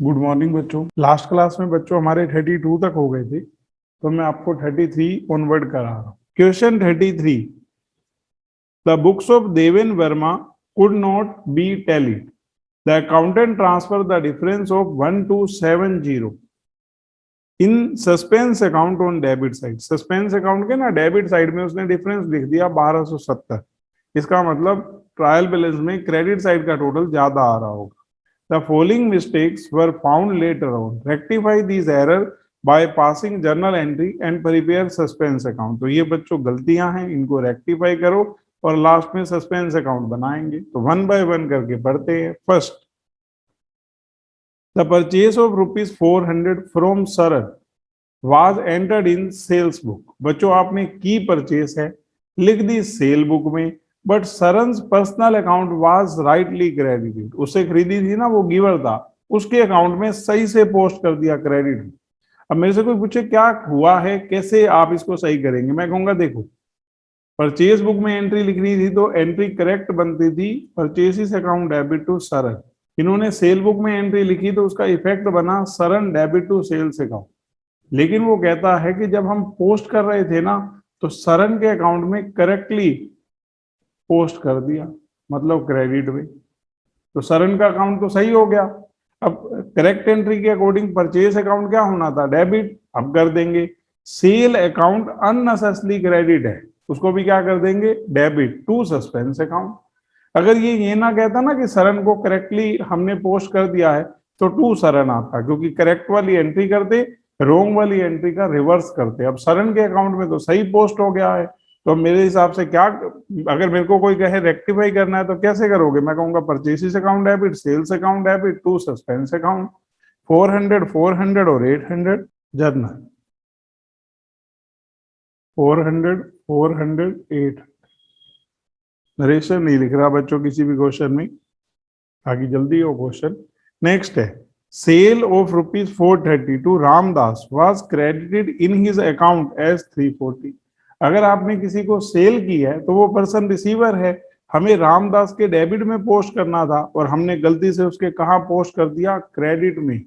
Good morning बच्चों। Last class में बच्चों हमारे 32 तक हो गए थे, तो मैं आपको 33 ऑनवर्ड करा रहा हूँ। Question 33, the books of Deven Verma could not be tallied, the accountant transfer the difference of 1270 in suspense account on debit side. Suspense account के ना डेबिट साइड में उसने डिफरेंस लिख दिया 1270। इसका मतलब ट्रायल बैलेंस में क्रेडिट साइड का टोटल ज्यादा आ रहा होगा। The following mistakes were found later on. Rectify these error by passing journal entry and prepare suspense account. तो ये बच्चों गलतियां हैं, इनको रेक्टिफाई करो और लास्ट में सस्पेंस अकाउंट बनाएंगे। तो वन बाय वन करके पढ़ते हैं। First, the purchase of ₹400 from Saran was entered in sales book. बच्चों आपने की परचेस है, लिख दी सेल बुक में, but Saran's personal account was rightly credited. उससे खरीदी थी ना, वो गिवर था, उसके अकाउंट में सही से पोस्ट कर दिया क्रेडिट। अब मेरे से कोई पूछे क्या हुआ है, कैसे आप इसको सही करेंगे, मैं कहूंगा देखो, परचेज बुक में एंट्री लिखनी थी तो एंट्री करेक्ट बनती थी परचेसिस अकाउंट डेबिट टू सरन। इन्होंने सेल बुक में एंट्री लिखी तो उसका इफेक्ट बना सरन डेबिट टू सेल्स अकाउंट। लेकिन वो कहता है कि जब हम पोस्ट कर रहे थे ना, तो सरन के अकाउंट में करेक्टली पोस्ट कर दिया, मतलब क्रेडिट में, तो सरन का अकाउंट तो सही हो गया। अब करेक्ट एंट्री के अकॉर्डिंग परचेज अकाउंट क्या होना था, डेबिट। अब कर देंगे सेल अकाउंट अननेसेसरी क्रेडिट है, उसको भी क्या कर देंगे, डेबिट टू सस्पेंस अकाउंट। अगर ये ना कहता ना कि सरन को करेक्टली हमने पोस्ट कर दिया है, तो टू सरन आता, क्योंकि करेक्ट वाली एंट्री करते, रोंग वाली एंट्री का रिवर्स करते। अब सरन के अकाउंट में तो सही पोस्ट हो गया है, तो मेरे हिसाब से क्या, अगर मेरे को कोई कहे रेक्टिफाई करना है तो कैसे करोगे, मैं कहूंगा purchases account debit, sales account debit to suspense account. 400 और 800 जर्नल, 400 400 800। नरेशन नहीं लिख रहा बच्चों किसी भी क्वेश्चन में, ताकि जल्दी हो क्वेश्चन। नेक्स्ट है, sale of ₹430 to Ramdas was credited in his account as 340। अगर आपने किसी को सेल की है तो वो पर्सन रिसीवर है, हमें रामदास के डेबिट में पोस्ट करना था और हमने गलती से उसके कहा पोस्ट कर दिया, क्रेडिट में।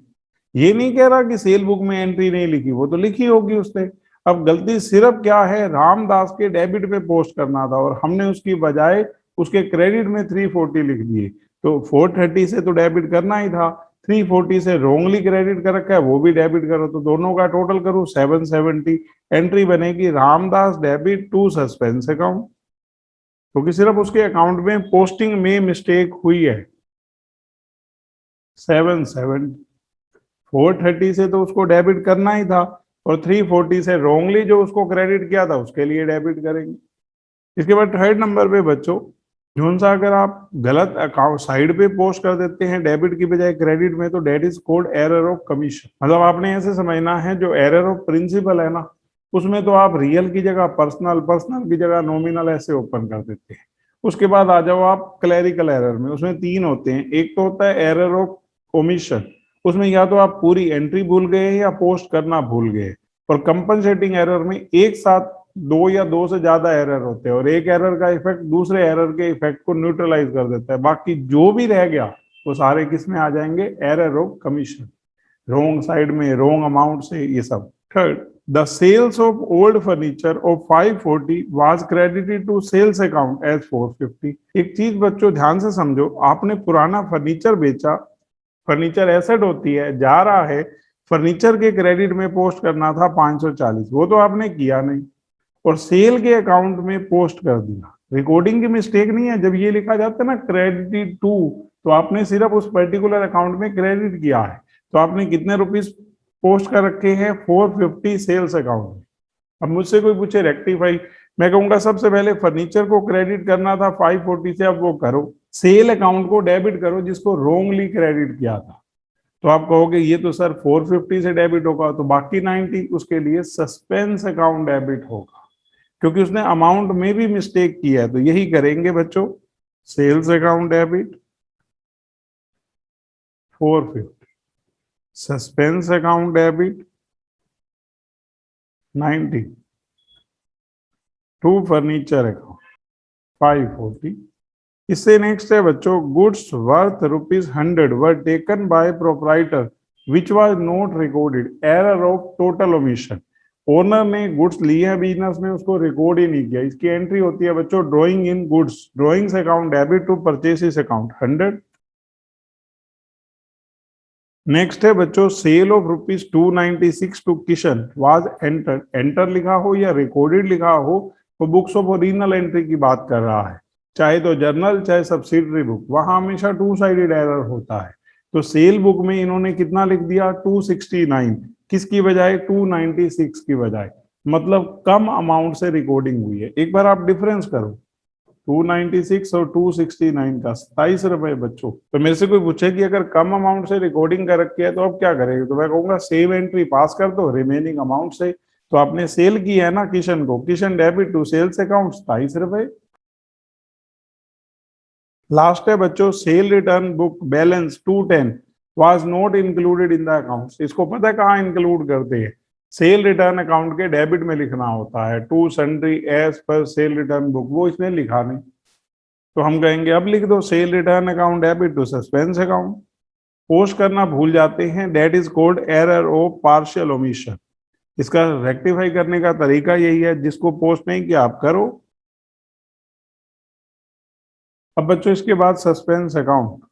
ये नहीं कह रहा कि सेल बुक में एंट्री नहीं लिखी, वो तो लिखी होगी उसने। अब गलती सिर्फ क्या है, रामदास के डेबिट में पोस्ट करना था और हमने उसकी बजाय उसके क्रेडिट में 340 लिख दिए। तो 430 से तो डेबिट करना ही था, 340 से रोंगली क्रेडिट कर रखा है, वो भी डेबिट करो, तो दोनों का टोटल करो 770। एंट्री बनेगी Ramdas debit to suspense account, क्योंकि सिर्फ उसके अकाउंट में पोस्टिंग में मिस्टेक हुई है। 770, 430 से तो उसको डेबिट करना ही था और 340 से रोंगली जो उसको क्रेडिट किया था उसके लिए डेबिट करेंगे। इसके बाद थर्ड नंबर पे बच्चों, जोन सा अगर आप गलत अकाउंट साइड पे पोस्ट कर देते हैं डेबिट की बजाय क्रेडिट में, तो that is called error of commission. मतलब आपने ऐसे समझना है, जो एरर ऑफ प्रिंसिपल है ना, उसमें तो आप रियल की जगह पर्सनल, पर्सनल की जगह नॉमिनल ऐसे ओपन कर देते हैं। उसके बाद आ जाओ आप क्लैरिकल एरर में, उसमें तीन होते हैं। एक तो होता है एरर ऑफ ओमिशन, उसमें या तो आप पूरी एंट्री भूल गए या पोस्ट करना भूल गए। और कंपनसेटिंग एरर में एक साथ दो या दो से ज्यादा एरर होते हैं और एक एरर का इफेक्ट दूसरे एरर के इफेक्ट को न्यूट्रलाइज कर देता है। बाकी जो भी रह गया वो सारे किस में आ जाएंगे, error of commission, wrong side में, रोंग अमाउंट से, ये सब। Third, the sales of old furniture of 540 was credited to sales account as 450। एक चीज बच्चों ध्यान से समझो, आपने पुराना फर्नीचर बेचा, फर्नीचर एसेट होती है, जा रहा है, फर्नीचर के क्रेडिट में पोस्ट करना था 540, वो तो आपने किया नहीं और सेल के अकाउंट में पोस्ट कर दिया। रिकॉर्डिंग की मिस्टेक नहीं है, जब ये लिखा जाता है ना क्रेडिट टू, तो आपने सिर्फ उस पर्टिकुलर अकाउंट में क्रेडिट किया है। तो आपने कितने रुपीस पोस्ट कर रखे हैं, 450 सेल्स अकाउंट में। अब मुझसे कोई पूछे रेक्टिफाई, मैं कहूंगा सबसे पहले फर्नीचर को क्रेडिट करना था 540 से, अब वो करो, सेल अकाउंट को डेबिट करो जिसको रोंगली क्रेडिट किया था। तो आप कहोगे ये तो सर 450 से डेबिट होगा, तो बाकी 90 उसके लिए सस्पेंस अकाउंट डेबिट होगा, क्योंकि उसने अमाउंट में भी मिस्टेक किया है। तो यही करेंगे बच्चों, sales account debit 450, suspense account debit 90, to furniture account 540। इससे नेक्स्ट है बच्चों, goods worth ₹100 were taken by proprietor which was not recorded, error of total omission. Owner ने गुड्स लिए हैं बिजनेस में, उसको रिकॉर्ड ही नहीं किया। इसकी एंट्री होती है बच्चों drawing in goods, drawings account debit to purchases account 100। Next है बच्चों sale of ₹296 to Kishan was enter, enter लिखा हो या रिकॉर्डेड लिखा हो तो बुक्स ऑफ ओरिजिनल एंट्री की बात कर रहा है, चाहे तो जर्नल चाहे सब्सिडरी बुक, वहां हमेशा 2 साइडेड एरर होता है। तो सेल बुक में इन्होंने कितना लिख दिया 269, किसकी बजाय 296 की बजाय, मतलब कम अमाउंट से रिकॉर्डिंग हुई है। एक बार आप डिफरेंस करो 296 और 269 का 27 रुपए बच्चों। तो मेरे से कोई पूछे कि अगर कम अमाउंट से रिकॉर्डिंग कर रखी है तो अब क्या करेंगे, तो मैं कहूंगा सेव एंट्री पास कर दो रिमेनिंग अमाउंट से। तो आपने सेल की है ना किशन को, Kishan debit to sales account 27 रुपए। लास्ट है बच्चों sale return book balance 210 was not included in the account. इसको पता है कहाँ इंक्लूड करते हैं, सेल रिटर्न अकाउंट के डेबिट में लिखना होता है, to sundry as per sale return book, वो इसने लिखा नहीं। तो हम कहेंगे अब लिख दो sale return account debit to suspense account. Post करना भूल जाते हैं, that is called error of partial omission. इसका रेक्टिफाई करने का तरीका यही है, जिसको पोस्ट नहीं किया आप करो। अब बच्चों इसके बाद सस्पेंस अकाउंट,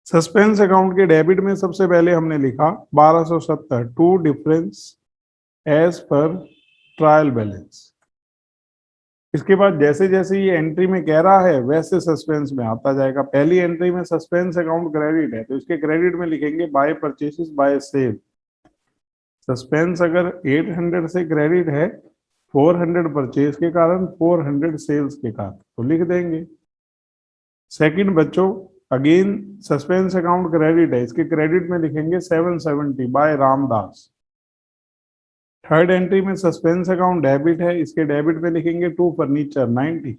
सस्पेंस अकाउंट के डेबिट में सबसे पहले हमने लिखा 1270 to difference as per trial balance. इसके बाद जैसे जैसे ये एंट्री में कह रहा है वैसे सस्पेंस में आता जाएगा। पहली एंट्री में सस्पेंस अकाउंट क्रेडिट है तो इसके क्रेडिट में लिखेंगे by purchases by sale. Suspense अगर 800 से क्रेडिट है 400 परचेज के कारण 400 सेल्स के कारण, तो लिख देंगे। सेकंड बच्चों अगेन सस्पेंस अकाउंट क्रेडिट है, इसके क्रेडिट में लिखेंगे 770 बाय रामदास। थर्ड एंट्री में सस्पेंस अकाउंट डेबिट है, इसके डेबिट में लिखेंगे टू फर्नीचर 90।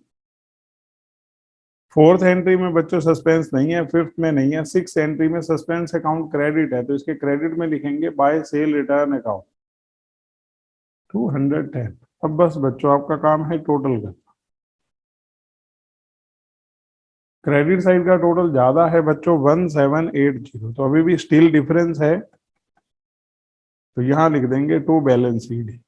फोर्थ एंट्री में बच्चों सस्पेंस नहीं है, फिफ्थ में नहीं है, सिक्स एंट्री में सस्पेंस अकाउंट क्रेडिट है तो इसके क्रेडिट में लिखेंगे बाय सेल रिटर्न अकाउंट 210। अब बस बच्चों आपका काम है टोटल करना। क्रेडिट साइड का टोटल ज्यादा है बच्चों 1780, तो अभी भी स्टिल डिफरेंस है, तो यहां लिख देंगे टू बैलेंस शीट।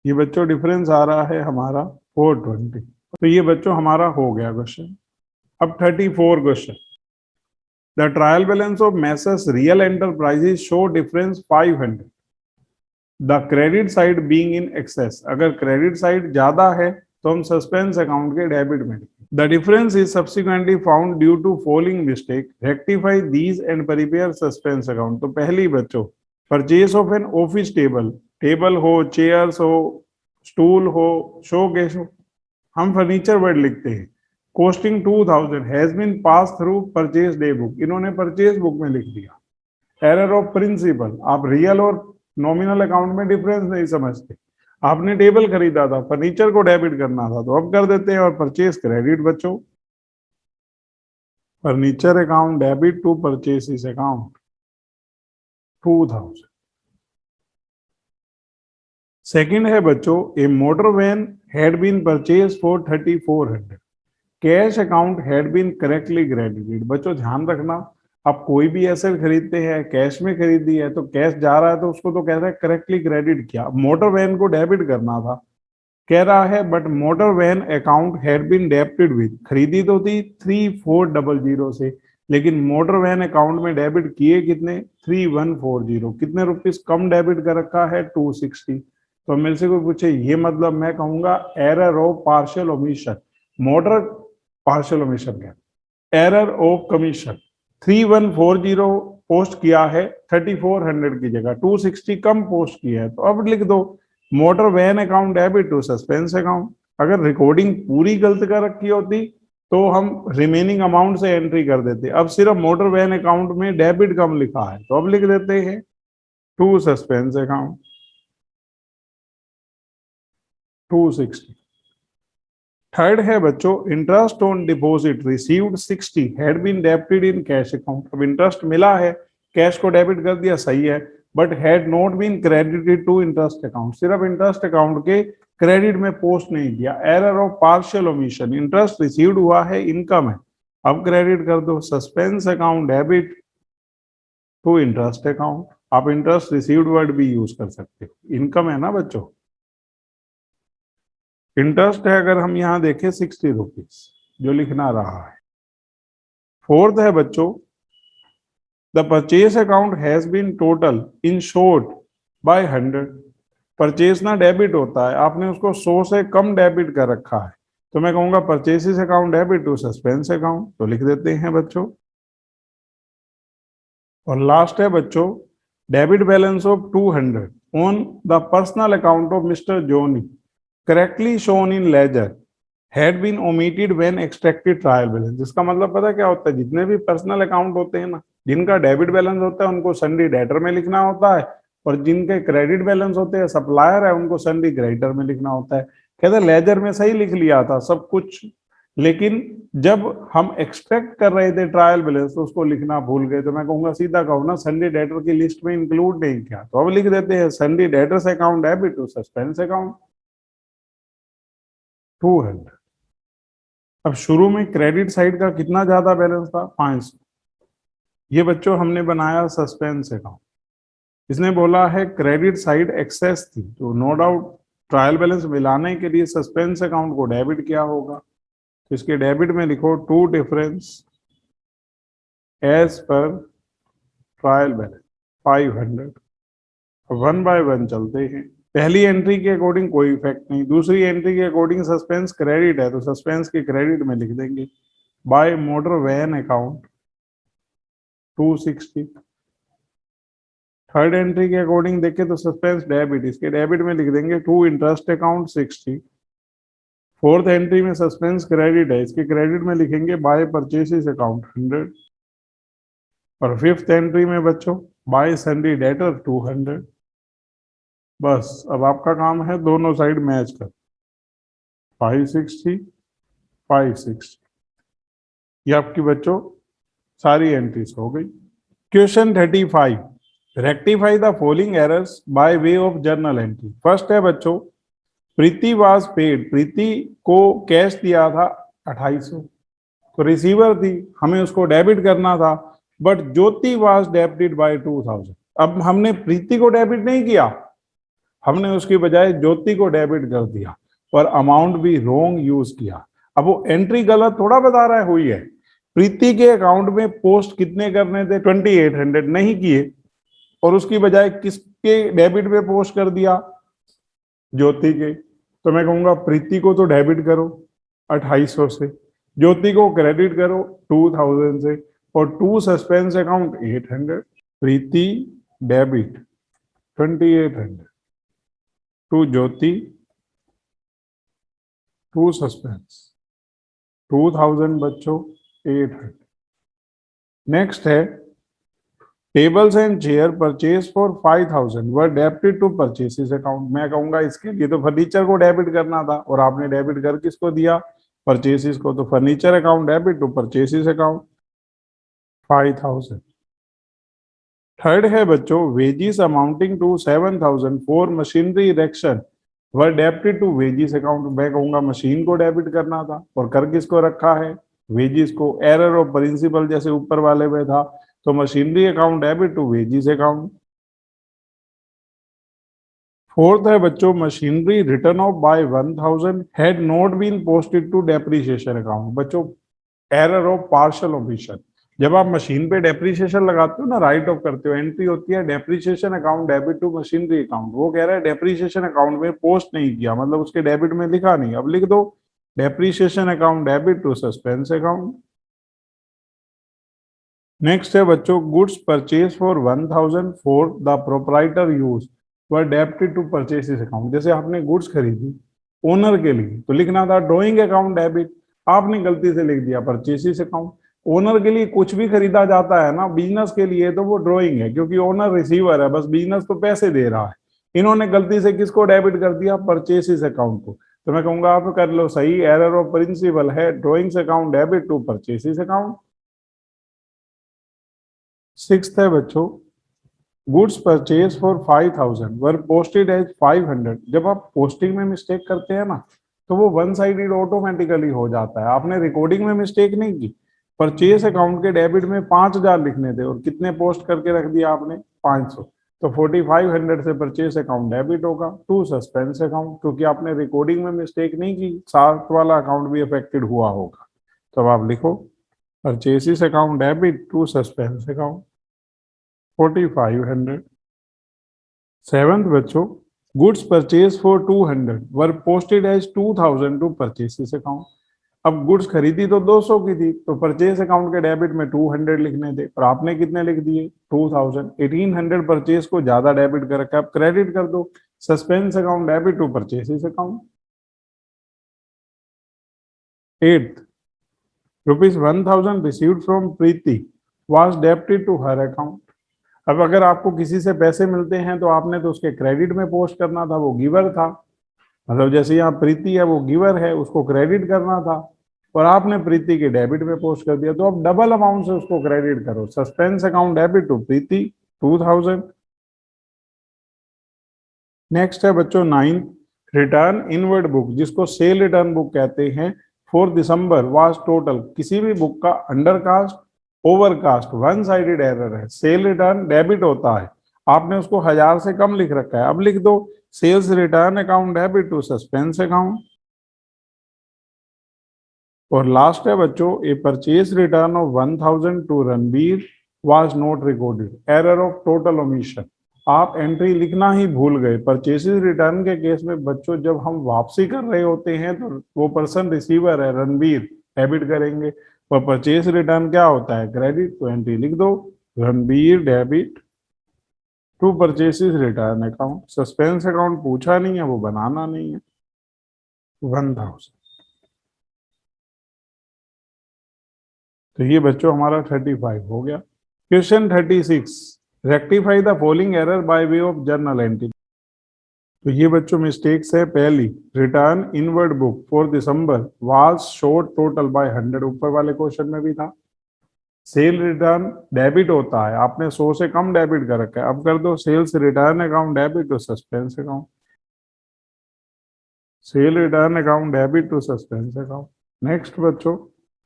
ये बच्चों डिफरेंस आ रहा है हमारा 420। तो ये बच्चों हमारा हो गया क्वेश्चन। अब 34 question, the trial balance of Messrs Real Enterprises show difference 500, the credit side being in excess. अगर क्रेडिट साइड ज्यादा है तो हम सस्पेंस अकाउंट के डेबिट में लिखेंगे। The difference is subsequently found due to following mistake, rectify these and prepare suspense account. तो पहली बच्चों purchase of an office table, table हो, चेयर्स हो, स्टूल हो, शोकेस हो, हम फर्नीचर वर्ड लिखते हैं। Costing 2000 has been pass through purchase day book, इन्होंने परचेज बुक में लिख दिया। एरर ऑफ प्रिंसिपल, आप रियल और नॉमिनल अकाउंट में डिफरेंस नहीं समझते। आपने टेबल खरीदा था, फर्नीचर को डेबिट करना था तो अब कर देते हैं, और परचेज क्रेडिट बच्चों, furniture account debit to purchase account 2000। Second है बच्चों a motor van had been purchase for 3400, cash account had been correctly credited. बच्चों ध्यान रखना, आप कोई भी एसेट खरीदते हैं, कैश में खरीदी है तो कैश जा रहा है तो उसको तो कह रहा है करेक्टली क्रेडिट किया। मोटर वैन को डेबिट करना था, कह रहा है but motor van account had been debited with, खरीदी तो थी 3400 से, लेकिन मोटर वैन अकाउंट में डेबिट किए कितने 3140, कितने रुपीस कम डेबिट कर रखा है 260। तो मेरे से कोई पूछे ये मतलब मैं कहूंगा error of partial omission. Motor partial omission क्या, एरर ऑफ कमीशन। 3140 पोस्ट किया है 3400 की जगह, 260 कम पोस्ट किया है, तो अब लिख दो motor van account debit to suspense account. अगर रिकॉर्डिंग पूरी गलत कर रखी होती तो हम रिमेनिंग अमाउंट से एंट्री कर देते, अब सिर्फ मोटर वैन अकाउंट में डेबिट कम लिखा है तो अब लिख देते हैं टू सस्पेंस अकाउंट 260। थर्ड है बच्चों interest on deposit received 60 had been debited in cash account. अब इंटरेस्ट मिला है, कैश को डेबिट कर दिया, सही है, but had not been credited to interest account, सिर्फ इंटरेस्ट अकाउंट के क्रेडिट में पोस्ट नहीं किया। Error of partial omission, interest received हुआ है, इनकम है, अब क्रेडिट कर दो। Suspense account debit to interest account. आप इंटरेस्ट रिसीव्ड वर्ड भी यूज कर सकते हो। इनकम है ना बच्चों, इंटरेस्ट है अगर हम यहाँ देखें 60 रुपीज जो लिखना रहा है। फोर्थ है बच्चों, the purchase account has been total in short by 100। Purchase ना डेबिट होता है, आपने उसको 100 से कम डेबिट कर रखा है, तो मैं कहूंगा purchases account debit to suspense account, तो लिख देते हैं बच्चों। और लास्ट है बच्चों, debit balance of 200 on the personal account of mister Johnny correctly shown in ledger had been omitted when extracted trial balance. इसका मतलब पता क्या होता है, जितने भी पर्सनल अकाउंट होते हैं ना, जिनका डेबिट बैलेंस होता है उनको सन्डी डेटर में लिखना होता है, और जिनके क्रेडिट बैलेंस होते हैं, सप्लायर है, उनको सन्डी क्रेडिटर में लिखना होता है। कहते लेजर में सही लिख लिया था सब कुछ, लेकिन जब हम एक्सट्रैक्ट कर रहे थे ट्रायल बैलेंस तो उसको लिखना भूल गए, तो मैं कहूंगा सीधा कहो ना सन्डी डेटर की लिस्ट में इंक्लूड नहीं किया, तो अब लिख देते हैं sundry debtors account debit to suspense account 200। अब शुरू में क्रेडिट साइड का कितना ज्यादा बैलेंस था, 500। ये बच्चों हमने बनाया सस्पेंस अकाउंट, इसने बोला है क्रेडिट साइड एक्सेस थी, तो नो डाउट ट्रायल बैलेंस मिलाने के लिए सस्पेंस अकाउंट को डेबिट किया होगा, तो इसके डेबिट में लिखो to difference as per trial balance 500। One by one चलते हैं। पहली एंट्री के अकॉर्डिंग कोई इफेक्ट नहीं, दूसरी एंट्री के अकॉर्डिंग सस्पेंस क्रेडिट है, तो सस्पेंस के क्रेडिट में लिख देंगे by motor van account 260। Third entry के अकॉर्डिंग देखें तो सस्पेंस डेबिट, इसके डेबिट में लिख देंगे to interest account 60। Fourth entry में सस्पेंस क्रेडिट है, इसके क्रेडिट में लिखेंगे बाय परचेसेस अकाउंट 100। और फिफ्थ एंट्री में बच्चों बाय सन्डी डेटर 200। बस अब आपका काम है दोनों साइड मैच कर, 560 560, ये आपकी बच्चों सारी एंट्रीज हो गई। Question 35, rectify the following errors bye way of journal entry. First है बच्चों, प्रीति वाज पेड, प्रीति को कैश दिया था 2800, तो रिसीवर थी, हमें उसको डेबिट करना था, but Jyoti was debited bye 2000। अब हमने प्रीति को डेबिट नहीं किया, हमने उसकी बजाय ज्योति को डेबिट कर दिया, और अमाउंट भी रॉन्ग यूज किया। अब वो एंट्री गलत थोड़ा बता रहा है हुई है, प्रीति के अकाउंट में पोस्ट कितने करने थे 2800 नहीं किए, और उसकी बजाय किसके डेबिट में पोस्ट कर दिया, ज्योति के। तो मैं कहूंगा प्रीति को तो डेबिट करो 2800 से, ज्योति को क्रेडिट करो 2000 से, और to suspense account 800। Preeti debit 2800 to Jyoti to suspense 2000 बच्चों 800। नेक्स्ट है tables and chair purchase for 5000 were debited to purchases account. मैं कहूंगा इसके लिए तो फर्नीचर को डेबिट करना था, और आपने डेबिट कर किसको दिया, परचेसेस को, तो furniture account debit to purchases account 5000। Third है बच्चों, wages amounting to 7000 for machinery erection were debited to wages account. मैं कहूंगा मशीन को डेबिट करना था, और कर किसको रखा है, वेजिस को। एरर ऑफ प्रिंसिपल जैसे ऊपर वाले में था, तो machinery account debit to wages account. Fourth है बच्चों, machinery return off by 1000 had not been posted to depreciation account. बच्चों एरर ऑफ पार्शियल ओमिशन, जब आप मशीन पे डेप्रिसिएशन लगाते हो ना, राइट ऑफ करते हो, एंट्री होती है depreciation account debit to machinery account, वो कह रहा है डेप्रिसिएशन अकाउंट में पोस्ट नहीं किया, मतलब उसके डेबिट में लिखा नहीं, अब लिख दो depreciation account debit to suspense account. Next है बच्चों, goods purchase for 1000 for the proprietor use were debited to purchases account. जैसे आपने गुड्स खरीदी ओनर के लिए, तो लिखना था ड्रॉइंग अकाउंट डेबिट, आपने गलती से लिख दिया परचेसेस अकाउंट। ओनर के लिए कुछ भी खरीदा जाता है ना, बिजनेस के लिए तो वो ड्रॉइंग है, क्योंकि ओनर रिसीवर है, बस बिजनेस तो पैसे दे रहा है। इन्होंने गलती से किसको डेबिट कर दिया, परचेसेस अकाउंट को, तो मैं कहूंगा आप कर लो सही, एरर ऑफ प्रिंसिपल है drawings account debit to purchases account. Sixth है बच्चों, goods purchase for 5000 were posted as 500। जब आप पोस्टिंग में मिस्टेक करते हैं ना, तो वो वन साइडेड ऑटोमेटिकली हो जाता है, आपने रिकॉर्डिंग में मिस्टेक नहीं की, परचेस अकाउंट के डेबिट में 5,000 लिखने थे और कितने पोस्ट करके रख दिया आपने 500, तो 4500 से परचेस अकाउंट डेबिट होगा टू सस्पेंस अकाउंट, क्योंकि आपने रिकॉर्डिंग में मिस्टेक नहीं की, साथ वाला अकाउंट भी अफेक्टेड हुआ होगा। तो अब आप लिखो purchases account debit to suspense account 4500। Seventh बच्चों, goods purchase for 200 were posted as 2000 to purchases account. अब गुड्स खरीदी तो 200 की थी, तो परचेस अकाउंट के डेबिट में 200 लिखने थे, पर आपने कितने लिख दिए 2000। 1800 परचेस को ज्यादा डेबिट कर रखा है, अब क्रेडिट कर दो suspense account debit to purchases account. 8th, rupees 1000 received from Preeti was debited to her account. अब अगर आपको किसी से पैसे मिलते हैं तो आपने तो उसके क्रेडिट में पोस्ट करना था, वो गिवर था, मतलब जैसे यहाँ प्रीति है वो गिवर है, उसको क्रेडिट करना था, और आपने प्रीति के डेबिट में पोस्ट कर दिया, तो अब डबल अमाउंट से उसको क्रेडिट करो, suspense account debit to Preeti 2000। Next है बच्चों 9th, रिटर्न इनवर्ड बुक, जिसको सेल रिटर्न बुक कहते हैं, फॉर दिसंबर वाज टोटल, किसी भी बुक का undercast overcast one sided error है, सेल रिटर्न डेबिट होता है, आपने उसको 1000 से कम लिख रखा है, अब लिख दो sales return account debit to suspense account. और लास्ट है बच्चों, a purchase return of 1000 to Ranbir was not recorded, error of total omission, आप एंट्री लिखना ही भूल गए। परचेसेस रिटर्न के केस में बच्चों जब हम वापसी कर रहे होते हैं तो वो पर्सन रिसीवर है रणबीर, डेबिट करेंगे, और परचेस रिटर्न क्या होता है क्रेडिट, तो एंट्री लिख दो Ranbir debit to purchases return account. Suspense account पूछा नहीं है, वो बनाना नहीं है। 1000, तो ये बच्चों हमारा 35 हो गया। Question 36, rectify the following error by way of journal entry. तो ये बच्चों मिस्टेक्स है, पहली return inward book for December was short total by 100, ऊपर वाले क्वेश्चन में भी था। सेल रिटर्न डेबिट होता है, आपने 100 से कम डेबिट कर रखा है, अब कर दो sales return account debit to suspense account, sale return account debit to suspense account. Next बच्चों,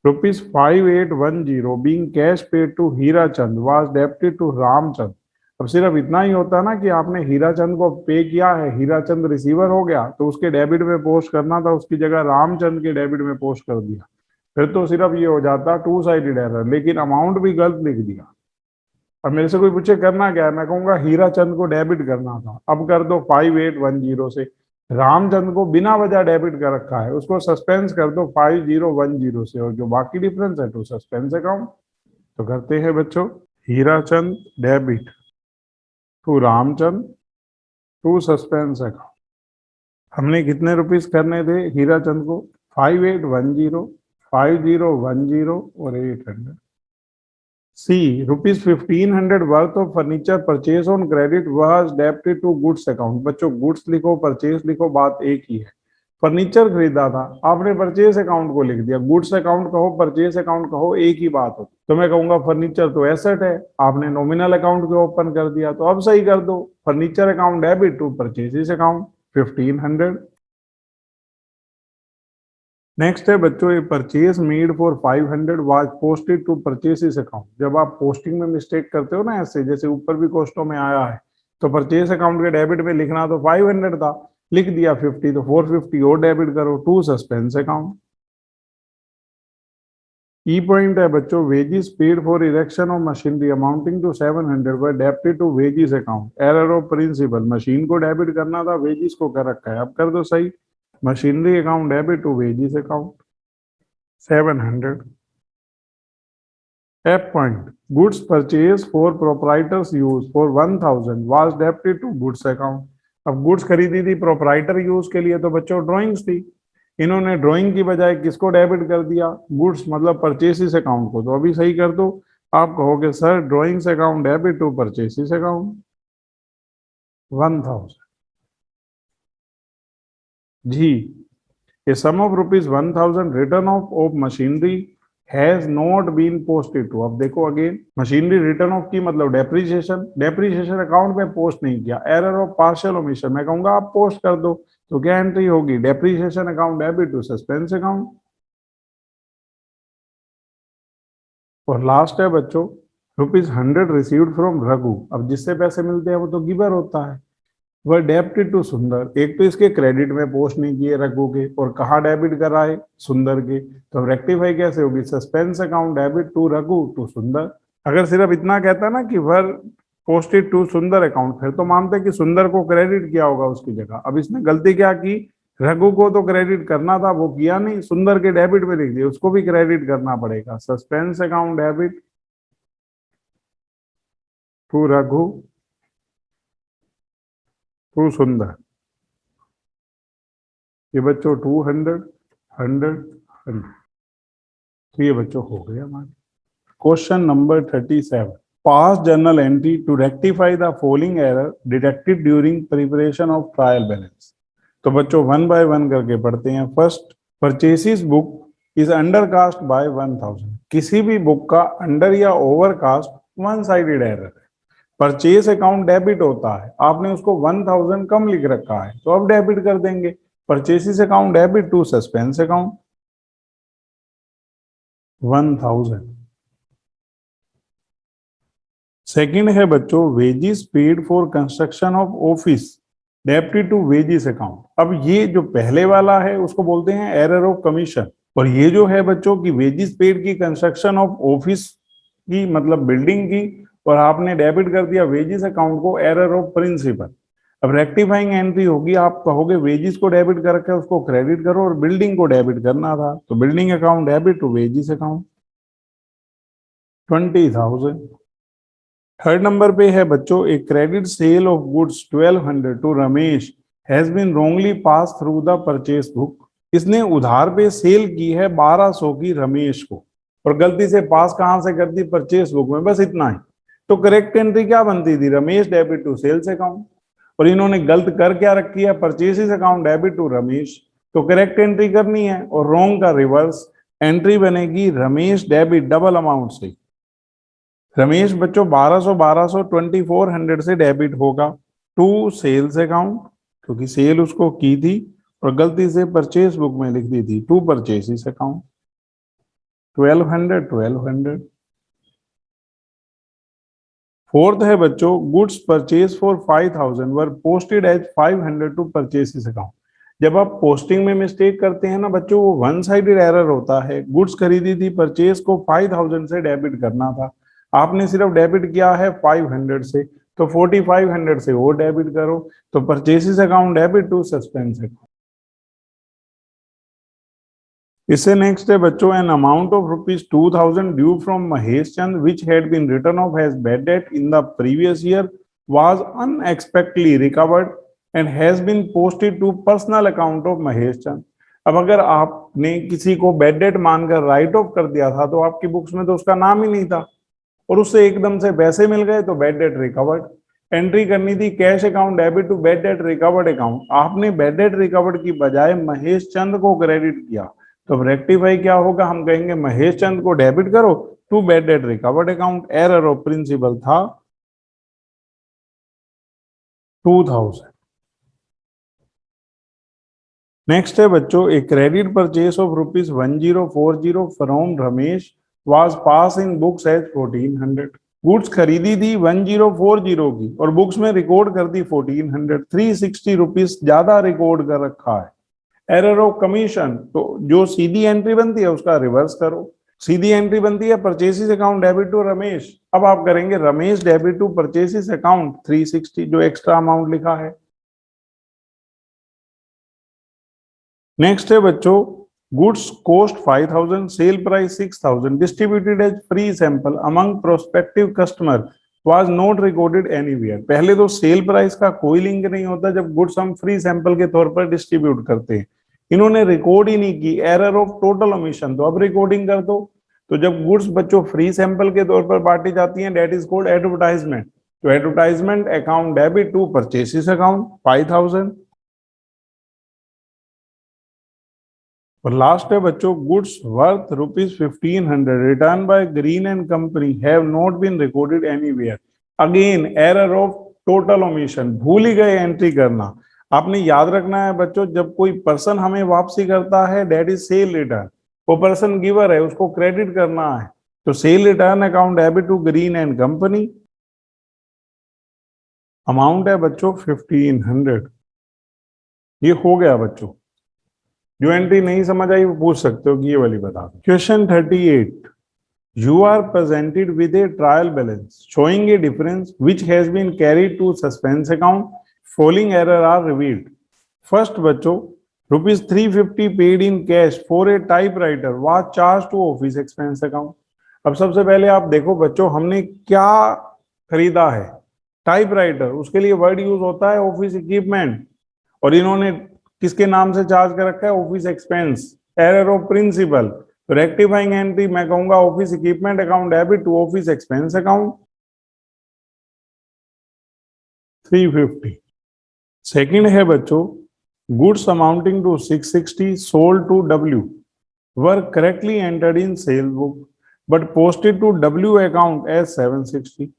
rupees 5810 being cash paid to Hira Chand was debited to Ramchand. अब सिर्फ इतना ही होता ना कि आपने हीरा चंद को पे किया है, हीरा चंद रिसीवर हो गया, तो उसके डेबिट में पोस्ट करना था, उसकी जगह रामचंद के डेबिट में पोस्ट कर दिया, फिर तो सिर्फ ये हो जाता टू साइडेड एरर, लेकिन अमाउंट भी गलत लिख दिया। अब मेरे से कोई पूछे करना क्या है, मैं कहूंगा हीरा चंद को डेबिट करना था, अब कर दो 5810 से, रामचंद को बिना वजह डेबिट कर रखा है, उसको सस्पेंस कर दो 5010 से, और जो बाकी डिफरेंस है टू सस्पेंस अकाउंट। तो करते हैं बच्चों, Hira Chand debit to Ramchand to suspense account. हमने कितने रुपीस करने थे हीरा चंद को, 5810, 5010 और 800। C, rupees 1500 worth of furniture purchase on credit was debited to goods account. बच्चों गुड्स लिखो परचेज लिखो, बात एक ही है, फर्नीचर खरीदा था, आपने परचेज अकाउंट को लिख दिया, गुड्स अकाउंट कहो परचेज अकाउंट कहो एक ही बात हो, तो मैं कहूंगा फर्नीचर तो एसेट है, आपने नॉमिनल अकाउंट को ओपन कर दिया, तो अब सही कर दो furniture account debit to purchases account 1500। Next है बच्चों, ये purchase made for 500 was posted to purchases account. जब आप पोस्टिंग में मिस्टेक करते हो ना, ऐसे जैसे ऊपर भी क्वेश्चनों में आया है, तो परचेज अकाउंट के डेबिट में लिखना तो 500 था, लिख दिया 50, तो 450 और डेबिट करो to suspense account. E point है बच्चों, wages paid for erection of machinery amounting to 700 were debited to wages account, error of principle, machine को डेबिट करना था, वेजेस को कर रखा है, अब कर दो सही, machinery account debit to wages account 700। F point, goods purchase for proprietor's use for 1000 was debited to goods account. अब गुड्स खरीदी थी प्रोप्राइटर यूज के लिए, तो बच्चों ड्राइंग्स थी, इन्होंने ड्राइंग की बजाय किसको डेबिट कर दिया, गुड्स मतलब परचेसिस अकाउंट को, तो अभी सही कर दो, आप कहोगे sir drawings account debit to purchases account 1000। जी, a sum of rupees 1000 return of machinery has not been posted to. अब देखो अगेन, मशीनरी रिटर्न ऑफ की मतलब डेप्रीशिएशन, डेप्रीशिएशन अकाउंट में पोस्ट नहीं किया, एरर ऑफ पार्शियल ओमिशन, मैं कहूंगा आप पोस्ट कर दो, तो क्या एंट्री होगी depreciation account debit to suspense account. और लास्ट है बच्चों ₹100 रिसीव्ड फ्रॉम रघु। अब जिससे पैसे मिलते हैं वो तो गिवर होता है। वह डेबिटेड टू सुंदर, एक तो इसके क्रेडिट में पोस्ट नहीं किए रघु के, और कहाँ डेबिट कराए, सुंदर के। तो रेक्टिफाई कैसे होगी, suspense account debit to Raghu to Sundar. अगर सिर्फ इतना कहता ना कि were posted to Sundar account, फिर तो मानते कि सुंदर को क्रेडिट किया होगा उसकी जगह। अब इसने गलती क्या की, रघु को तो क्रेडिट करना था, वो किया नहीं, सुंदर के डेबिट में लिख दिया, उसको भी क्रेडिट करना पड़ेगा। Suspense account debit to Raghu to Sundar. ये बच्चों 200 100 100। तो ये बच्चों हो गया हमारे। Question number 37, pass journal entry to rectify the following error detected during preparation of trial balance. तो बच्चों वन बाय वन करके पढ़ते हैं। First, purchases book is under cast by 1000। किसी भी बुक का अंडर या over cast one sided error है। परचेस अकाउंट डेबिट होता है, आपने उसको 1000 कम लिख रखा है, तो अब डेबिट कर देंगे। Purchases account debit to suspense account 1000। Second है बच्चों, wages paid for construction of office debited to wages account. अब ये जो पहले वाला है उसको बोलते हैं एरर ऑफ कमीशन, और ये जो है बच्चों की वेजेस पेड की कंस्ट्रक्शन ऑफ ऑफिस की, मतलब बिल्डिंग की, और आपने डेबिट कर दिया वेजेस अकाउंट को, एरर ऑफ प्रिंसिपल। अब रेक्टिफाइंग एंट्री होगी, आप कहोगे वेजेस को डेबिट करके उसको क्रेडिट करो, और बिल्डिंग को डेबिट करना था, तो building account debit to wages account 20,000। Third number पे है बच्चों, एक credit sale of goods 1200 to Ramesh has been wrongly pass through the purchase book. इसने उधार पे सेल की है 1200 की रमेश को, और गलती से पास कहां से कर दी, परचेस बुक में, बस इतना ही। तो करेक्ट एंट्री क्या बनती थी, Ramesh debit to sales account, और इन्होंने गलत कर क्या रखी है, purchases account debit to Ramesh. तो करेक्ट एंट्री करनी है, और रॉन्ग का रिवर्स एंट्री बनेगी रमेश डेबिट डबल अमाउंट से। रमेश बच्चों 1200 1200 2400 से डेबिट होगा टू सेल्स अकाउंट, क्योंकि सेल उसको की थी, और गलती से परचेस बुक में लिख दी थी टू परचेसिस अकाउंट 1200 1200। फोर्थ है बच्चों, goods purchase for 5000 were posted as 500 to purchases account. जब आप पोस्टिंग में मिस्टेक करते हैं ना बच्चों, वो वन साइडेड एरर होता है। गुड्स खरीदी थी, परचेज को 5000 से डेबिट करना था, आपने सिर्फ डेबिट किया है 500 से, तो 4500 से वो डेबिट करो। तो purchases account debit to suspense account. इससे नेक्स्ट है बच्चों, an amount of ₹2000 due from Mahesh Chand which had been written off as bad debt in the previous year was unexpectedly recovered and has been posted to personal account of Mahesh Chand. अब अगर आपने किसी को bad debt मानकर write off कर दिया था, तो आपकी बुक्स में तो उसका नाम ही नहीं था, और उससे एकदम से पैसे मिल गए, तो बैड डेट रिकवर्ड। एंट्री करनी थी cash account debit to bad debt recovered account, आपने बैड डेट रिकवर्ड की बजाय महेश चंद को क्रेडिट किया। तो अब रेक्टिफाई क्या होगा, हम कहेंगे महेश चंद को डेबिट करो to bad debt recovered account, error of principle था 2000। नेक्स्ट है बच्चों, a credit purchase of ₹1040 from Ramesh was pass in books as 1400। Goods खरीदी थी 1040 की, और बुक्स में रिकॉर्ड कर दी 1400, 360 रुपीज ज्यादा रिकॉर्ड कर रखा है। एरर ऑफ कमीशन, तो जो सीधी एंट्री बनती है उसका रिवर्स करो। सीधी एंट्री बनती है purchases account debit to Ramesh, अब आप करेंगे Ramesh debit to purchases account 360, जो एक्स्ट्रा अमाउंट लिखा है। नेक्स्ट है बच्चों, goods cost 5000 sale price 6000 distributed as free sample among prospective customer was not recorded anywhere. पहले तो सेल प्राइस का कोई लिंक नहीं होता जब गुड्स हम फ्री सैंपल के तौर पर डिस्ट्रीब्यूट करते हैं, इन्होंने रिकॉर्ड ही नहीं की, एरर ऑफ टोटल ओमिशन। तो अब रिकॉर्डिंग कर दो। तो जब गुड्स बच्चों फ्री सैंपल के तौर पर बांटी जाती हैं, डेट इज कॉल्ड एडवर्टाइजमेंट। तो advertisement account debit to purchases account 5000। और लास्ट है बच्चों, goods worth ₹1500 return by Green and company have not been recorded anywhere. Again error of total omission, भूल ही गए एंट्री करना। आपने याद रखना है बच्चों, जब कोई पर्सन हमें वापसी करता है, दैट इज सेल रिटर्न, वो पर्सन गिवर है, उसको क्रेडिट करना है। तो sale return account debit to Green and company, amount है बच्चों 1500। ये हो गया बच्चों। जो एंट्री नहीं समझ आई वो पूछ सकते हो कि ये वाली बता दो। Question 38, you are presented with a trial balance showing a difference which has been carried to suspense account. Following error are revealed. First बच्चों, rupees 350 paid in cash for a typewriter was charged to office expense account. अब सबसे पहले आप देखो बच्चों, हमने क्या खरीदा है? टाइपराइटर। उसके लिए वर्ड यूज होता है ऑफिस इक्विपमेंट, और इन्होंने किसके नाम से चार्ज कर रखा है? Office expense. Error of principle. तो रेक्टिफाइंग एंट्री मैं कहूंगा office equipment account debit to office expense account 350। Second है बच्चों, goods amounting to 660 sold to W were correctly entered in sale book but posted to W account as 760।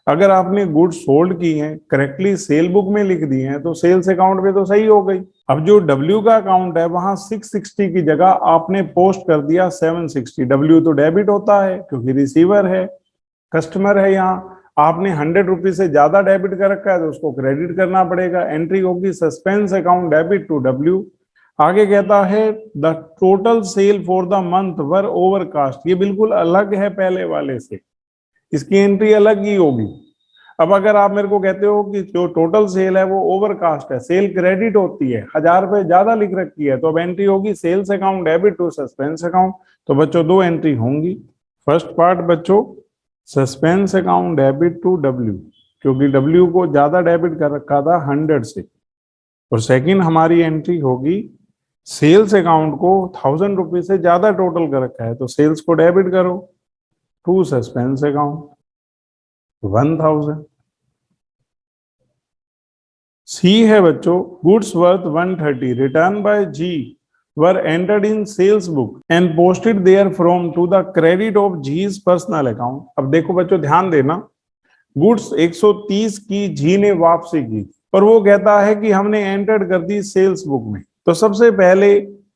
अगर आपने goods sold की हैं, correctly cell book में लिख दी हैं, तो सेल्स अकाउंट में तो सही हो गई। अब जो डब्ल्यू का अकाउंट है वहां 660 की जगह आपने पोस्ट कर दिया 760। डब्ल्यू तो डेबिट होता है क्योंकि रिसीवर है, कस्टमर है। यहाँ आपने 100 रुपीज से ज्यादा डेबिट कर रखा है तो उसको क्रेडिट करना पड़ेगा। एंट्री होगी suspense account debit to W. आगे कहता है the total sale for the month were overcast. ये बिल्कुल अलग है पहले वाले से, इसकी एंट्री अलग ही होगी। अब अगर आप मेरे को कहते हो कि जो टोटल सेल है वो ओवरकास्ट है, सेल क्रेडिट होती है, 1000 रुपए ज्यादा लिख रखी है, तो अब एंट्री होगी sales account debit to suspense account. तो बच्चों दो एंट्री होंगी। फर्स्ट पार्ट बच्चों suspense account debit to W, क्योंकि डब्ल्यू को ज्यादा डेबिट कर रखा था 100 से। और सेकंड हमारी एंट्री होगी सेल्स अकाउंट को 1000 रुपीज से ज्यादा टोटल कर रखा है, तो सेल्स को डेबिट करो टू सस्पेंस अकाउंट 1000। सी है बच्चों goods worth 130 return by G were entered in sales book and posted there from to the credit of G's personal account. अब देखो बच्चों ध्यान देना, गुड्स 130 की जी ने वापसी की और वो कहता है कि हमने एंटर्ड कर दी सेल्स बुक में। तो सबसे पहले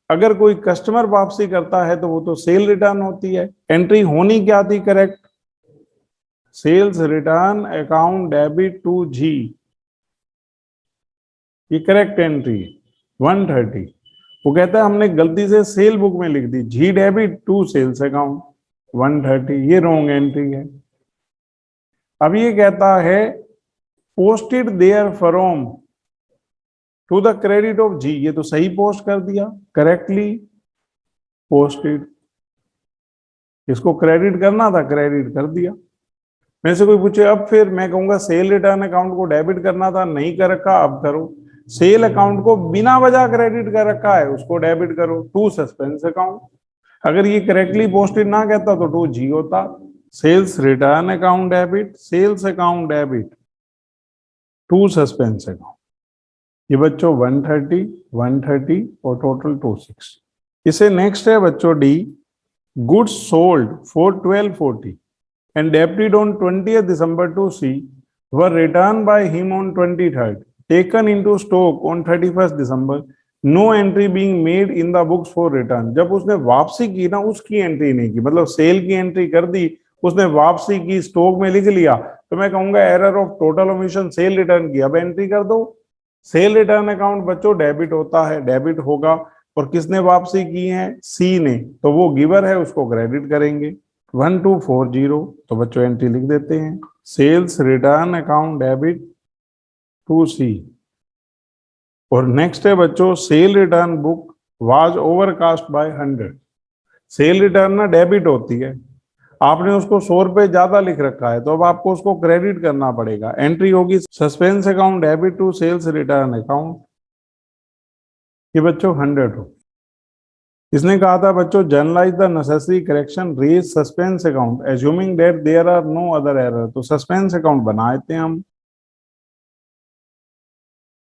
अगर कोई कस्टमर वापसी करता है तो वो तो सेल रिटर्न होती है। एंट्री होनी क्या थी correct? Sales return account debit to G, ये करेक्ट एंट्री है 130। वो कहता है हमने गलती से सेल बुक में लिख दी G debit to sales account 130, ये रॉन्ग एंट्री है। अब ये कहता है posted there from to the credit of G, ये तो सही पोस्ट कर दिया, करेक्टली पोस्टेड। इसको क्रेडिट करना था, क्रेडिट कर दिया। मेरे से कोई पूछे अब फिर मैं कहूंगा सेल रिटर्न अकाउंट को डेबिट करना था, नहीं कर रखा, अब करो। सेल अकाउंट को बिना वजह क्रेडिट कर रखा है, उसको डेबिट करो टू सस्पेंस अकाउंट। अगर ये करेक्टली पोस्टेड ना कहता तो टू जी होता। Sales return account debit, sales account debit to suspense account. ये बच्चों 130 130 और टोटल 26। इसे नेक्स्ट है बच्चों D, goods sold for 1240 and debited on 20th December to C were returned by him on 23rd, taken into stock on 31st December, no entry being made in the books for return। जब उसने वापसी की ना उसकी entry नहीं की, मतलब cell की एंट्री कर दी, उसने वापसी की स्टॉक में लिख लिया, तो मैं कहूंगा error of total omission, cell return की। अब एंट्री कर दो। सेल रिटर्न अकाउंट बच्चों डेबिट होता है, डेबिट होगा, और किसने वापसी की है? सी ने, तो वो गिवर है, उसको क्रेडिट करेंगे 1240। तो बच्चों एंट्री लिख देते हैं sales return account debit to C. और नेक्स्ट है बच्चों sale return book was overcast by 100। Sale return ना डेबिट होती है, आपने उसको 100 रुपए ज्यादा लिख रखा है, तो अब आपको उसको क्रेडिट करना पड़ेगा। एंट्री होगी suspense account debit to sales return account, ये बच्चों 100 हो। इसने कहा था बच्चों journalise the necessary correction raise suspense account assuming that there are no other error. तो सस्पेंस अकाउंट बना देते हैं हम।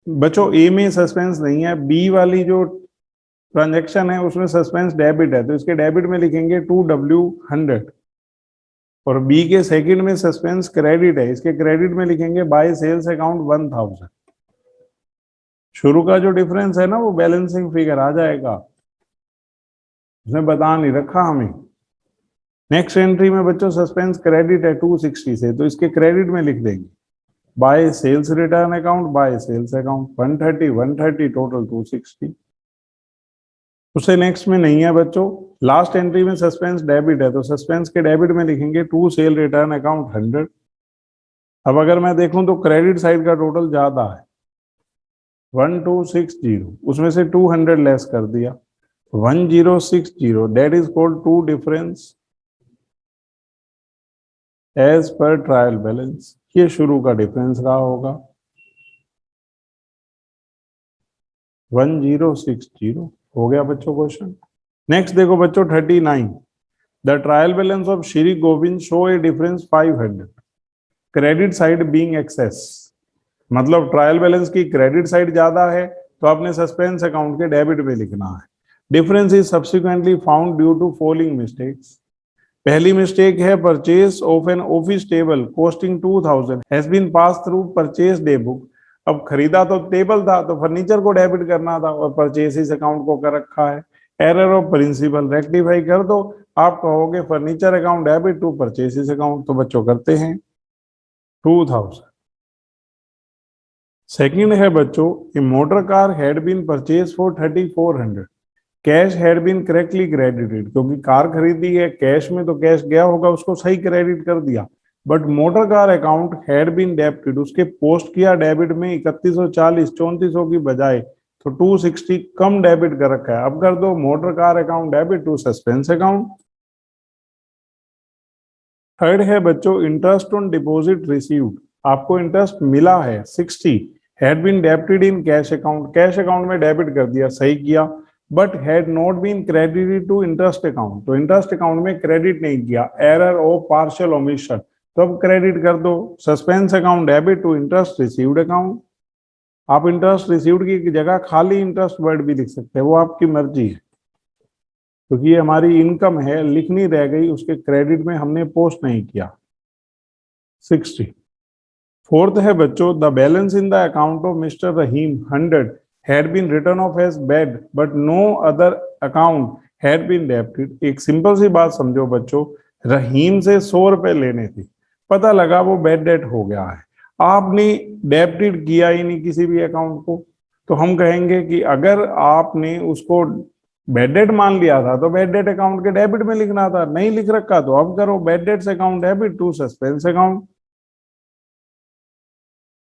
बच्चों ए में सस्पेंस नहीं है, बी वाली जो ट्रांजैक्शन है उसमें सस्पेंस डेबिट है, तो इसके डेबिट में लिखेंगे 2W100। और बी के सेकंड में सस्पेंस क्रेडिट है, इसके क्रेडिट में लिखेंगे बाय सेल्स अकाउंट 1000। शुरू का जो डिफरेंस है ना वो बैलेंसिंग फिगर आ जाएगा, उसने बता नहीं रखा हमें। नेक्स्ट एंट्री में बच्चों सस्पेंस क्रेडिट है 260 से, तो इसके क्रेडिट में लिख देंगे by sales return account, by sales account 130 total 260। उससे नेक्स्ट में नहीं है बच्चों, लास्ट एंट्री में सस्पेंस डेबिट है, तो सस्पेंस के डेबिट में लिखेंगे टू सेल रिटर्न अकाउंट 100। अब अगर मैं देखूं तो क्रेडिट साइड का टोटल ज्यादा है 1260, उसमें से 200 लेस कर दिया 1060, that is called to difference as per trial balance. ये शुरू का डिफरेंस रहा होगा 1060। हो गया बच्चों क्वेश्चन। नेक्स्ट देखो बच्चों 39, the trial balance of Shri Govind show a difference 500, credit side being excess. मतलब ट्रायल बैलेंस की क्रेडिट साइड ज्यादा है तो आपने सस्पेंस अकाउंट के डेबिट में लिखना है। Difference is subsequently found due to following mistakes. पहली मिस्टेक है purchase of an office table costing 2000 has been pass through purchase day book. अब खरीदा तो टेबल था तो फर्नीचर को डेबिट करना था और परचेज अकाउंट को कर रखा है। एरर ऑफ प्रिंसिपल रेक्टिफाई कर दो, आप कहोगे furniture account debit to purchase account, तो बच्चों करते हैं 2000। सेकंड है बच्चों, a motor car had been purchase for 3400, cash had been correctly credited. क्योंकि कार खरीदी है कैश में तो कैश गया होगा, उसको सही क्रेडिट कर दिया। But motor car account had been debited, उसके पोस्ट किया डेबिट में 3140 3400 की बजाय, तो 260 कम डेबिट कर रखा है। अब कर दो motor car account debit to suspense account. Third है बच्चों इंटरेस्ट ऑन डिपॉजिट रिसीव्ड, आपको इंटरेस्ट मिला है 60, had been debited in cash account, cash account में डेबिट कर दिया, सही किया। But had not been credited to interest account, तो इंटरेस्ट अकाउंट में क्रेडिट नहीं किया, एरर ऑफ पार्शियल ओमिशन, तो अब क्रेडिट कर दो suspense account debit to interest received account. आप इंटरेस्ट रिसीव्ड की जगह खाली इंटरेस्ट वर्ड भी लिख सकते हैं, वो आपकी मर्जी है, क्योंकि ये हमारी इनकम है, लिखनी रह गई, उसके क्रेडिट में हमने पोस्ट नहीं किया 60। फोर्थ है बच्चों, the balance in the account of mister Rahim 100 had been written off as bad but no other account had been debited। एक सिंपल सी बात समझो बच्चों, रहीम से 100 रुपए लेने थे, पता लगा वो बैड डेट हो गया है, आपने डेबिटेड किया ही नहीं किसी भी अकाउंट को, तो हम कहेंगे कि अगर आपने उसको बैड डेट मान लिया था तो बैड डेट अकाउंट के डेबिट में लिखना था, नहीं लिख रखा तो अब करो bad debts account debit to suspense account.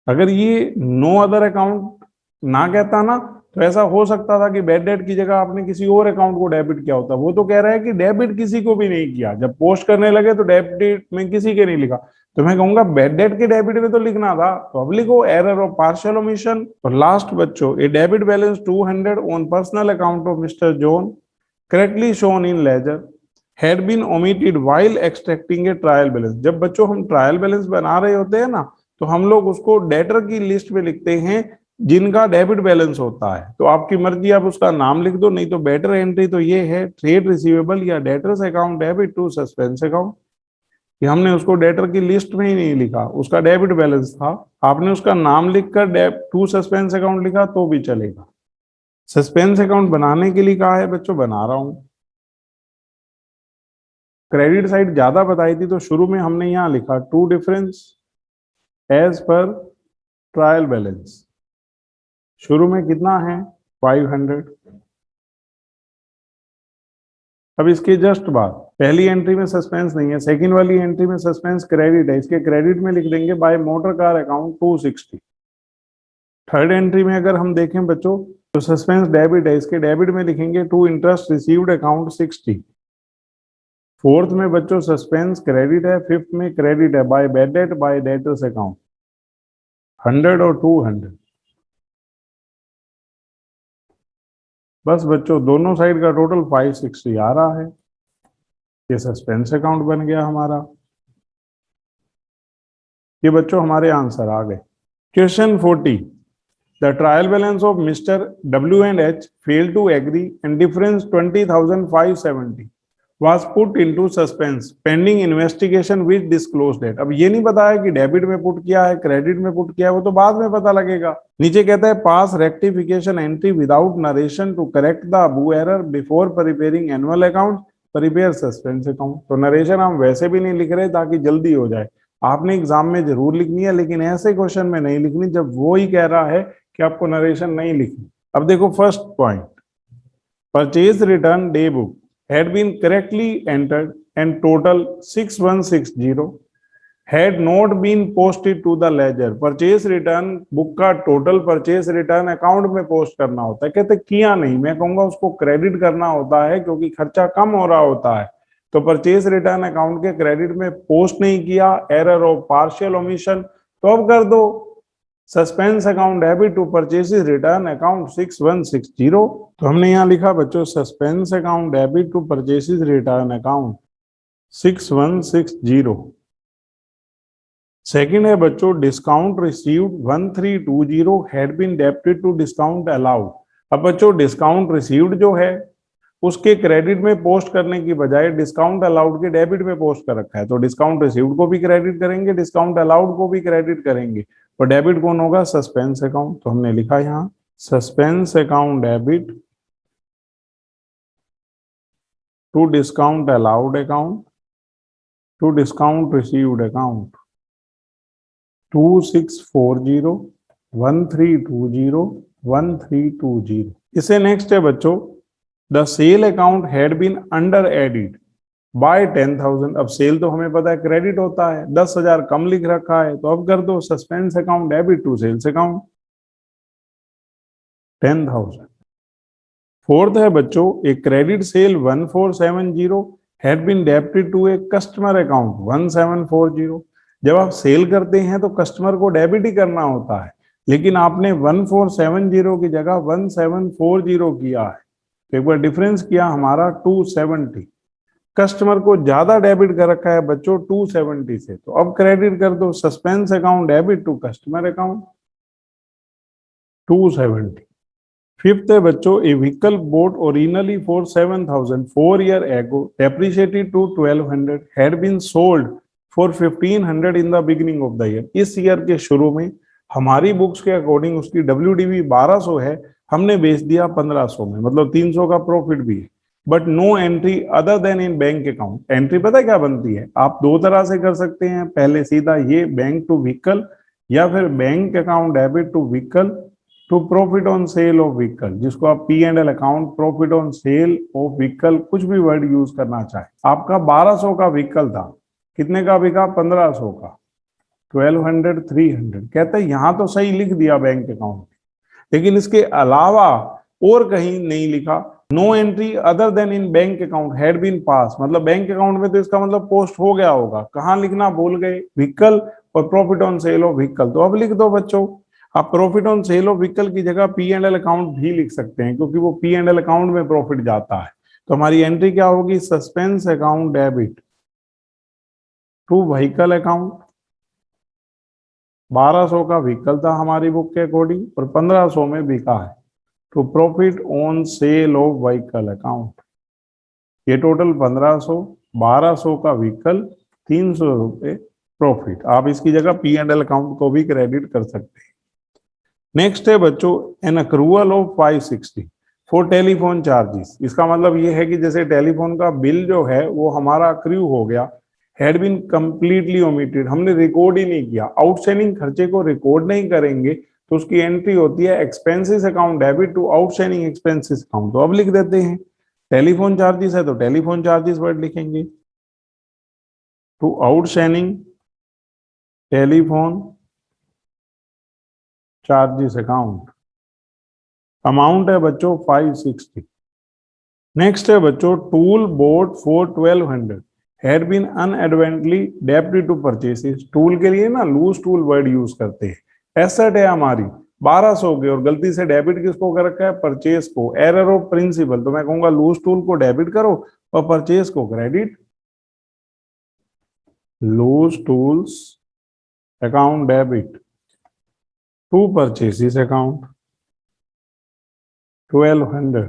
अगर ये नो अदर अकाउंट ना कहता ना तो ऐसा हो सकता था कि बैड डेट की जगह आपने किसी और अकाउंट को डेबिट किया होता। वो तो कह रहा है कि डेबिट किसी को भी नहीं किया, जब पोस्ट करने लगे तो डेबिट में किसी के नहीं लिखा, तो मैं कहूंगा बैड डेट के डेबिट में तो लिखना था, तो अब लिखो एरर ऑफ पार्शियल ओमिशन। और लास्ट बच्चों, a debit balance 200 on personal account of mister John correctly shown in ledger had been omitted while extracting a trial balance. जब बच्चों हम ट्रायल बैलेंस बना रहे होते हैं ना, तो हम लोग उसको डेटर की लिस्ट में लिखते हैं जिनका डेबिट बैलेंस होता है, तो आपकी मर्जी, आप उसका नाम लिख दो, नहीं तो बेटर एंट्री तो ये है ट्रेड रिसीवेबल या debtors account debit to suspense account, कि हमने उसको डेटर की लिस्ट में ही नहीं लिखा, उसका डेबिट बैलेंस था, आपने उसका नाम लिखकर टू सस्पेंस अकाउंट लिखा तो भी चलेगा। सस्पेंस अकाउंट बनाने के लिए कहा है बच्चों, बना रहा हूं। क्रेडिट साइड ज्यादा बताई थी तो शुरू में हमने यहां लिखा to difference as per trial balance, शुरू में कितना है 500। अब इसके जस्ट बाद पहली एंट्री में सस्पेंस नहीं है, सेकंड वाली एंट्री में सस्पेंस क्रेडिट है, इसके क्रेडिट में लिख देंगे by motor car account 260। Third entry में अगर हम देखें बच्चों तो सस्पेंस डेबिट है, इसके डेबिट में लिखेंगे to interest received account 60। Fourth में बच्चों सस्पेंस क्रेडिट है, फिफ्थ में क्रेडिट है by bad debt by debtors account 100 और 200। बस बच्चों दोनों साइड का टोटल 560 आ रहा है, ये सस्पेंस अकाउंट बन गया हमारा। ये बच्चों हमारे आंसर आ गए। Question 40, the trial balance of mister W&H fail to agree and difference 20,570 was put into suspense pending investigation which disclosed it। अब ये नहीं बताया कि डेबिट में पुट किया है क्रेडिट में पुट किया है, वो तो बाद में पता लगेगा। नीचे कहता है pass rectification entry without narration to correct the above error before preparing annual account prepare suspense account. तो नरेशन हम वैसे भी नहीं लिख रहे ताकि जल्दी हो जाए, आपने एग्जाम में जरूर लिखनी है, लेकिन ऐसे क्वेश्चन में नहीं लिखनी जब वो ही कह रहा है कि आपको नरेशन नहीं लिखनी। अब देखो first point, purchase return day book had been correctly entered and total 6160 had not been posted to the ledger। Purchase return book का टोटल परचेज रिटर्न अकाउंट में पोस्ट करना होता है, कहते किया नहीं, मैं कहूंगा उसको क्रेडिट करना होता है क्योंकि खर्चा कम हो रहा होता है। तो परचेज रिटर्न अकाउंट के क्रेडिट में पोस्ट नहीं किया, एरर ऑफ पार्शियल ओमिशन, तो अब कर दो suspense account debit to purchase return account 6160। तो हमने यहाँ लिखा बच्चों suspense account debit to purchase return account 6160। Second है बच्चों discount received 1320 had been debited to discount allowed. अब बच्चों डिस्काउंट रिसीव्ड जो है उसके क्रेडिट में पोस्ट करने की बजाय डिस्काउंट अलाउड के डेबिट में पोस्ट कर रखा है, तो डिस्काउंट रिसीव्ड को भी क्रेडिट करेंगे, डिस्काउंट अलाउड को भी क्रेडिट करेंगे, और डेबिट कौन होगा, सस्पेंस अकाउंट। तो हमने लिखा यहाँ suspense account debit to discount allowed account to discount received account 2640 1320 1320। इसे नेक्स्ट है बच्चों the sale account had been under added by 10,000। अब सेल तो हमें पता है क्रेडिट होता है, 10,000 कम लिख रखा है, तो अब कर दो suspense account debit to sales account 10,000। Fourth है बच्चों a credit sale 1470 had been debited to a customer account 1740। जब आप सेल करते हैं तो कस्टमर को डेबिट ही करना होता है, लेकिन आपने 1470 की जगह 1740 किया है, तो एक बार डिफरेंस किया हमारा 270, कस्टमर को ज्यादा डेबिट कर रखा है बच्चों 270 से, तो अब क्रेडिट कर दो suspense account debit to customer account 270। Fifth है बच्चों a vehicle bought originally for 7,000 4 year ago depreciated to 1,200 had been sold for 1,500 in the beginning of the year. इस ईयर के शुरू में हमारी बुक्स के अकॉर्डिंग उसकी WDV 1200 है, हमने बेच दिया 1500 में, मतलब 300 का प्रॉफिट भी है, but no entry other than in bank account. Entry पता है क्या बनती है, आप दो तरह से कर सकते हैं, पहले सीधा ये बैंक टू व्हीकल, या फिर bank account debit to vehicle to profit on sale of vehicle, जिसको आप P&L account profit on sale of vehicle कुछ भी वर्ड यूज करना चाहे। आपका 1200 का व्हीकल था, कितने का बिका, 1500 का, 1200 300, कहते हैं यहां तो सही लिख दिया बैंक अकाउंट, लेकिन इसके अलावा और कहीं नहीं लिखा। No entry other than in bank account had been pass, मतलब बैंक अकाउंट में तो इसका मतलब पोस्ट हो गया होगा, कहां लिखना भूल गए, व्हीकल और profit on sale of vehicle. तो अब लिख दो बच्चों, आप profit on sale of vehicle की जगह P&L अकाउंट भी लिख सकते हैं, क्योंकि वो P&L अकाउंट में प्रॉफिट जाता है। तो हमारी एंट्री क्या होगी, suspense account debit to vehicle account, 1200 का व्हीकल था हमारी बुक के अकॉर्डिंग और 1500 में बिका है, to profit on sale of vehicle account. ये टोटल 1500, 1200 का व्हीकल, 300 रुपए प्रॉफिट। आप इसकी जगह P&L अकाउंट को भी क्रेडिट कर सकते हैं। नेक्स्ट है बच्चों an accrual of 560 for telephone charges. इसका मतलब ये है कि जैसे टेलीफोन का बिल जो है वो हमारा अक्रू हो गया, हैड बीन कंप्लीटली ओमिटेड, हमने रिकॉर्ड ही नहीं किया, आउटस्टैंडिंग खर्चे को रिकॉर्ड नहीं करेंगे तो उसकी एंट्री होती है expenses account debit to outstanding expenses account. तो अब लिख देते हैं टेलीफोन चार्जेस है तो टेलीफोन चार्जेस वर्ड लिखेंगे, to outstanding telephone charges account, amount है बच्चों 560। नेक्स्ट है बच्चों tool bought for 1200 had been inadvertently debited to purchases. Tool के लिए ना लूज टूल वर्ड यूज करते हैं, एसेट है हमारी 1200 के और गलती से डेबिट किसको कर रखा है, परचेस को, एरर ऑफ प्रिंसिपल, तो मैं कहूंगा लूज टूल को डेबिट करो और परचेस को credit, loose tools account debit to purchases account 1200।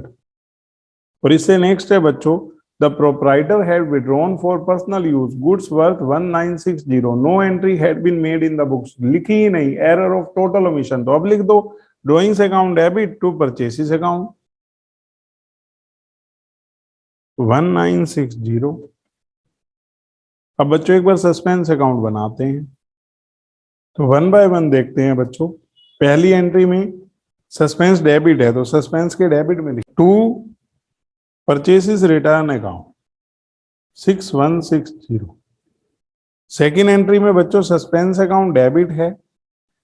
और इससे नेक्स्ट है बच्चों the proprietor had withdrawn for personal use goods worth 1960, no entry had been made in the books, लिखी ही नहीं, एरर ऑफ टोटल ओमिशन। तो अब लिख दो drawings account debit to purchases account 1960। अब बच्चों एक बार सस्पेंस अकाउंट बनाते हैं, तो 1 बाय 1 देखते हैं बच्चों। पहली एंट्री में सस्पेंस डेबिट है, तो सस्पेंस के डेबिट में to purchases return account 6160। Second entry में बच्चों सस्पेंस अकाउंट डेबिट है,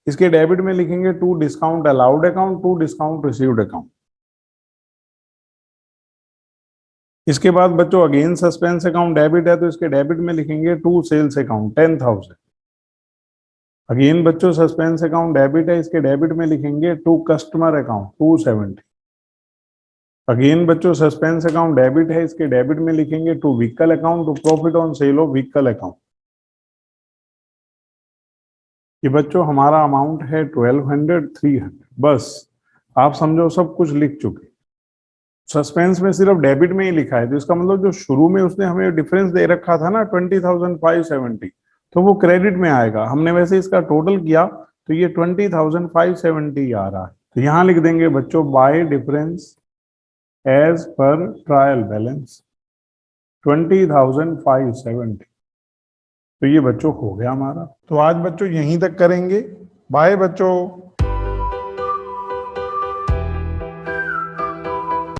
इसके डेबिट में लिखेंगे to discount allowed account, to discount received account. इसके बाद बच्चों अगेन सस्पेंस अकाउंट डेबिट है, तो इसके डेबिट में लिखेंगे टू सेल्स अकाउंट 10,000। अगेन बच्चों सस्पेंस अकाउंट डेबिट है, इसके डेबिट में लिखेंगे टू कस्टमर अकाउंट 270। अगेन बच्चों सस्पेंस अकाउंट डेबिट है, इसके डेबिट में लिखेंगे to vehicle account, to profit on sale of vehicle account. ये बच्चों हमारा अमाउंट है 1200 300। बस आप समझो सब कुछ लिख चुके। सस्पेंस में सिर्फ डेबिट में ही लिखा है, तो इसका मतलब जो शुरू में उसने हमें डिफरेंस दे रखा था ना 20,570, तो वो क्रेडिट में आएगा। हमने वैसे इसका टोटल किया तो ये 20,570 आ रहा है। तो यहाँ लिख देंगे बच्चों by difference as per trial balance 20,570। तो ये बच्चों हो गया हमारा। तो आज बच्चों यहीं तक करेंगे। बाय बच्चों।